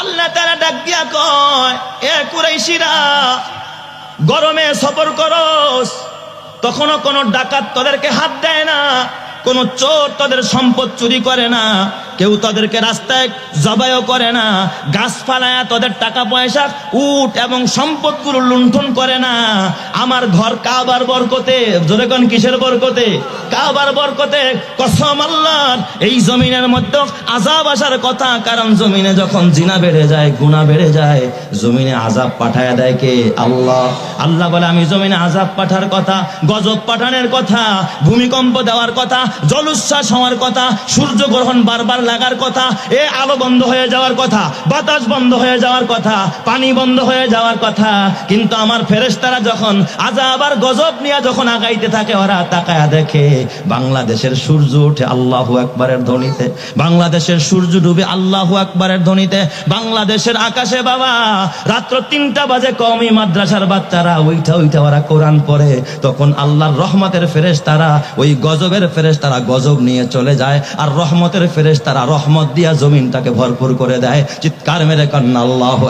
আল্লাহ তাআলা ডাক দিয়া কয়, এ কুরাইশিরা, গরমে সফর করস, তখনও কোন ডাকাত তাদেরকে হাত দেয় না, কোন চোর তাদের সম্পদ চুরি করে না, কেউ তাদেরকে রাস্তায় জবাইও করে না, গাছপালায় তাদের টাকা পয়সা, উট এবং সম্পদগুলো লুণ্ঠন করে না। আমার ঘর কাবার বরকতে, জোরে কোন কিসের বরকতে? কাবার বরকতে কসম আল্লাহর, এই জমিনের মধ্যে আযাব আসার কথা, কারণ জমিনে যখন জিনা বেড়ে যায়, গুনাহ বেড়ে যায়, জমিনে আযাব পাঠায় দেয় কে? আল্লাহ। আল্লাহ বলে, আমি জমিনে আযাব পাঠার কথা, গজব পাঠানোর কথা, ভূমিকম্প দেওয়ার কথা, জলোচ্ছ্বাস হওয়ার কথা, সূর্যগ্রহণ বারবার লাগার কথা, এ আলো বন্ধ হয়ে যাওয়ার কথা, বাতাস বন্ধ হয়ে যাওয়ার কথা, পানি বন্ধ হয়ে যাওয়ার কথা। কিন্তু আমার ফেরেশতারা যখন আযাব আর গজব নিয়ে যখন আগাইতে থাকে, ওরা তাকায়া দেখে বাংলাদেশের সূর্য ওঠে আল্লাহু আকবারের ধ্বনিতে, বাংলাদেশের সূর্য ডুবে আল্লাহু আকবারের ধ্বনিতে, বাংলাদেশের আকাশে বাবা রাত্র 3টা বাজে কওমি মাদ্রাসার বাচ্চারা উইঠা ওরা কোরআন পড়ে, তখন আল্লাহর রহমতের ফেরেশতারা, ওই গজবের ফেরেশতারা গজব নিয়ে চলে যায়, আর রহমতের ফেরেশতারা রহমত দিয়া জমিনটাকে ভরপুর করে দেয়। চিৎকার মেরে কান্না আল্লাহু